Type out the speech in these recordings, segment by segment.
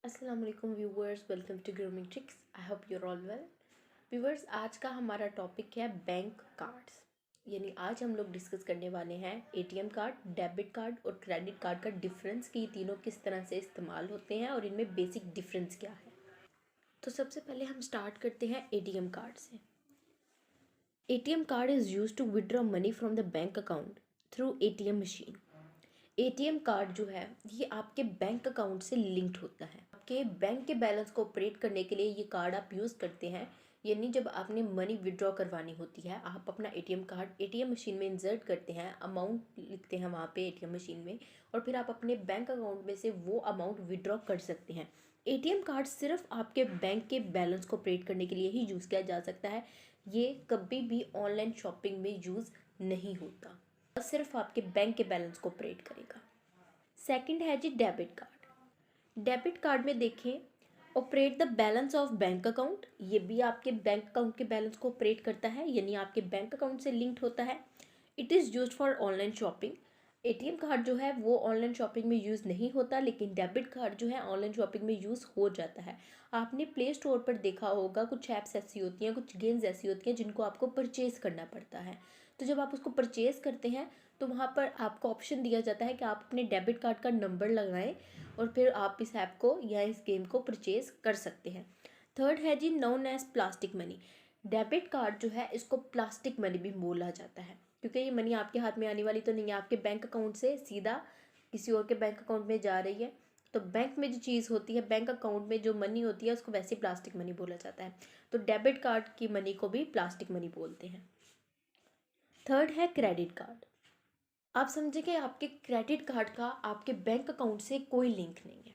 अस्सलाम वालेकुम viewers, welcome to grooming tricks. I hope your all well. Viewers, आज का हमारा टॉपिक है बैंक कार्ड्स। यानी आज हम लोग डिस्कस करने वाले हैं एटीएम कार्ड, डेबिट कार्ड और क्रेडिट कार्ड का डिफरेंस, कि ये तीनों किस तरह से इस्तेमाल होते हैं और इनमें बेसिक डिफरेंस क्या है। तो सबसे पहले हम स्टार्ट करते हैं एटीएम कार्ड से। ATM card is use to withdraw money from the bank account through ATM machine. ATM card जो है ये आपके बैंक अकाउंट से लिंक्ड होता है। आपके बैंक के बैलेंस को ऑपरेट करने के लिए ये कार्ड आप यूज़ करते हैं। यानी जब आपने मनी विड्रॉ करवानी होती है, आप अपना एटीएम कार्ड एटीएम मशीन में इंसर्ट करते हैं, अमाउंट लिखते हैं वहाँ पे एटीएम मशीन में, और फिर आप अपने बैंक अकाउंट में से वो अमाउंट विड्रॉ कर सकते हैं। एटीएम कार्ड सिर्फ आपके बैंक के बैलेंस को ऑपरेट करने के लिए ही यूज़ किया जा सकता है। ये कभी भी ऑनलाइन शॉपिंग में यूज़ नहीं होता, सिर्फ आपके बैंक के बैलेंस को ऑपरेट करेगा। सेकंड है जी डेबिट कार्ड। डेबिट कार्ड में देखें, operate the balance of bank account. ये भी आपके बैंक अकाउंट के बैलेंस को ऑपरेट करता है, यानी आपके बैंक अकाउंट से लिंक्ड होता है। It is use for online shopping. ATM card जो है वो ऑनलाइन शॉपिंग में यूज़ नहीं होता, लेकिन डेबिट कार्ड जो है ऑनलाइन शॉपिंग में यूज़ हो जाता है। आपने प्ले स्टोर पर देखा होगा, कुछ ऐप्स ऐसी होती हैं, कुछ गेम्स ऐसी होती हैं जिनको आपको परचेज़ करना पड़ता है। तो जब आप उसको परचेज़ करते हैं तो वहाँ पर आपको ऑप्शन दिया जाता है कि आप अपने डेबिट कार्ड का नंबर लगाएं और फिर आप इस ऐप को या इस गेम को परचेज़ कर सकते हैं। थर्ड है जी known as plastic money. Debit card जो है इसको प्लास्टिक मनी भी बोला जाता है, क्योंकि ये मनी आपके हाथ में आने वाली तो नहीं है, आपके बैंक अकाउंट से सीधा किसी और के बैंक अकाउंट में जा रही है। तो बैंक में जो चीज़ होती है, बैंक अकाउंट में जो मनी होती है, उसको वैसे प्लास्टिक मनी बोला जाता है। तो डेबिट कार्ड की मनी को भी प्लास्टिक मनी बोलते हैं। थर्ड है क्रेडिट कार्ड। आप समझे कि आपके क्रेडिट कार्ड का आपके बैंक अकाउंट से कोई लिंक नहीं है।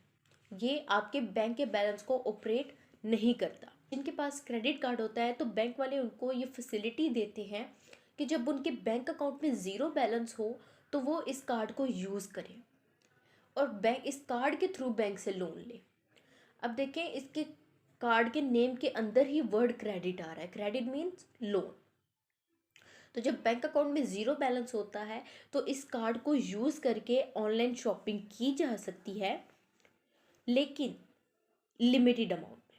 ये आपके बैंक के बैलेंस को ऑपरेट नहीं करता। जिनके पास क्रेडिट कार्ड होता है तो बैंक वाले उनको ये फैसिलिटी देते हैं कि जब उनके बैंक अकाउंट में ज़ीरो बैलेंस हो तो वो इस कार्ड को यूज़ करें और बैंक इस कार्ड के थ्रू बैंक से लोन ले। अब देखें, इसके कार्ड के नेम के अंदर ही वर्ड क्रेडिट आ रहा है। Credit means loan. तो जब बैंक अकाउंट में ज़ीरो बैलेंस होता है तो इस कार्ड को यूज़ करके ऑनलाइन शॉपिंग की जा सकती है, लेकिन लिमिटेड अमाउंट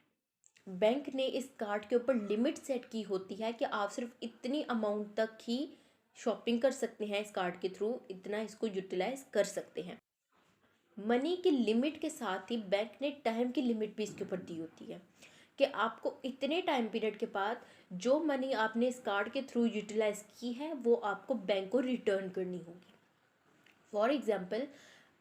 में। बैंक ने इस कार्ड के ऊपर लिमिट सेट की होती है कि आप सिर्फ इतनी अमाउंट तक ही शॉपिंग कर सकते हैं, इस कार्ड के थ्रू इतना इसको यूटिलाइज कर सकते हैं। मनी की लिमिट के साथ ही बैंक ने टाइम की लिमिट भी इसके ऊपर दी होती है कि आपको इतने टाइम पीरियड के बाद जो मनी आपने इस कार्ड के थ्रू यूटिलाइज की है वो आपको बैंक को रिटर्न करनी होगी। फॉर एग्जाम्पल,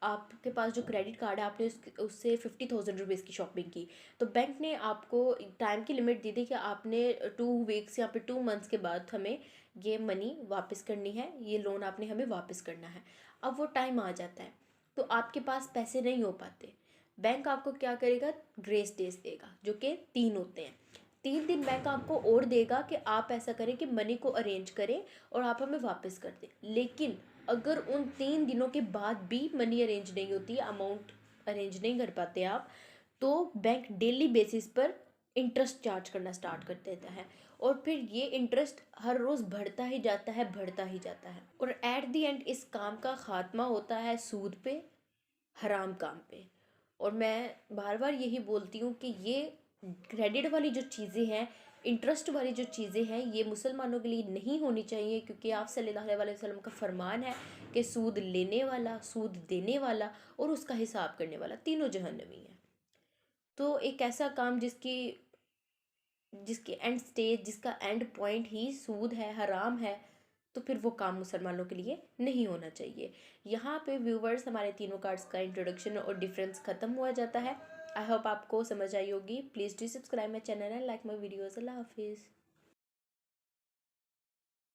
आपके पास जो क्रेडिट कार्ड है, आपने उससे 50,000 रुपीज़ की शॉपिंग की, तो बैंक ने आपको टाइम की लिमिट दी थी कि आपने 2 वीक्स या फिर 2 मंथ्स के बाद हमें ये मनी वापस करनी है, ये लोन आपने हमें वापस करना है। अब वो टाइम आ जाता है तो आपके पास पैसे नहीं हो पाते। बैंक आपको क्या करेगा, ग्रेस डेज देगा, जो कि 3 होते हैं। 3 दिन बैंक आपको और देगा कि आप ऐसा करें कि मनी को अरेंज करें और आप हमें वापस कर दें। लेकिन अगर उन 3 दिनों के बाद भी मनी अरेंज नहीं होती, अमाउंट अरेंज नहीं कर पाते आप, तो बैंक डेली बेसिस पर इंटरेस्ट चार्ज करना स्टार्ट कर देता है और फिर ये इंटरेस्ट हर रोज़ बढ़ता ही जाता है, बढ़ता ही जाता है, और एट द एंड इस काम का खात्मा होता है सूद पे, हराम काम पे। और मैं बार बार यही बोलती हूँ कि ये क्रेडिट वाली जो चीज़ें हैं, इंटरेस्ट वाली जो चीज़ें हैं, ये मुसलमानों के लिए नहीं होनी चाहिए, क्योंकि आप सल्लल्लाहु अलैहि वसल्लम का फरमान है कि सूद लेने वाला, सूद देने वाला और उसका हिसाब करने वाला तीनों जहन्नमी हैं। तो एक ऐसा काम जिसकी एंड स्टेज, जिसका एंड पॉइंट ही सूद है, हराम है, तो फिर वो काम मुसलमानों के लिए नहीं होना चाहिए। यहाँ पे व्यूवर्स, हमारे तीनों कार्ड्स का इंट्रोडक्शन और डिफरेंस ख़त्म हुआ जाता है। आई होप आपको समझ आई होगी। Please do subscribe my channel and like my videos. अल्लाह हाफिज़।